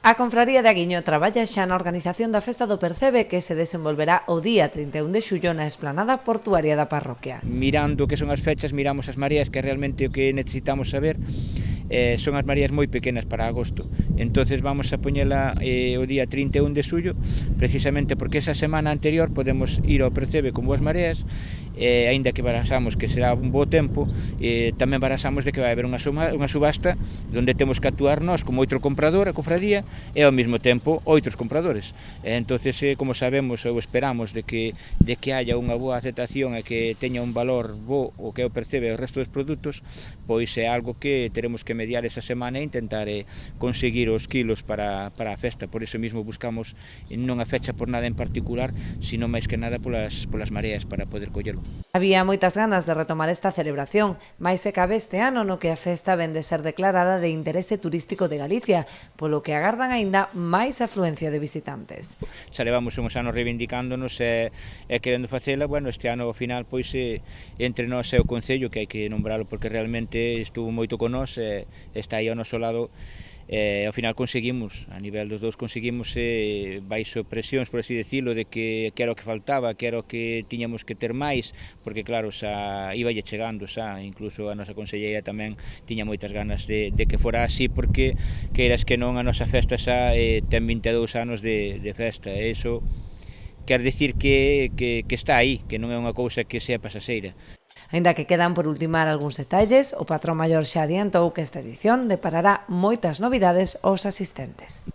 A Confraría de Aguiño traballa xa na organización da Festa do Percebe que se desenvolverá o día 31 de xullo na esplanada portuaria da parroquia. Mirando o que son as fechas, miramos as mareas, que é realmente o que necesitamos saber. Son as mareas moi pequenas para agosto, entonces vamos a poñela o día 31 de xullo, precisamente porque esa semana anterior podemos ir ao Percebe con boas mareas, aínda que barasamos que será un bo tempo, tamén barasamos de que vai haber unha subasta onde temos que actuar nós como outro comprador, a cofradía, e ao mesmo tempo outros compradores. Entonces, como sabemos ou esperamos de que haya unha boa aceptación e que teña un valor bo o que é o Percebe e o resto dos produtos, pois é algo que teremos que mediar esa semana e intentar conseguir os kilos para a festa. Por iso mesmo buscamos non a fecha por nada en particular, sino máis que nada polas mareas para poder collelo. Había moitas ganas de retomar esta celebración, máis se cabe este ano no que a festa vén de ser declarada de interese turístico de Galicia, polo que agardan aínda máis afluencia de visitantes. Xa levamos uns anos reivindicándonos e querendo facela, bueno, este ano ao final pois entre nós e o Concello, que hai que nombralo porque realmente estuvo moito con nós, está aí ao noso lado. Ao final conseguimos, a nivel dos dous conseguimos baixo presións, por así decirlo, de que era o que faltaba, que era o que tiñamos que ter máis, porque claro, xa iballe chegando, xa incluso a nosa conselleira tamén tiña moitas ganas de que fora así, porque queiras que non a nosa festa xa ten 22 anos de festa, e iso quer dicir que está aí, que non é unha cousa que sea pasaseira. Aínda que quedan por ultimar algúns detalles, o patrón maior xa adiantou que esta edición deparará moitas novidades aos asistentes.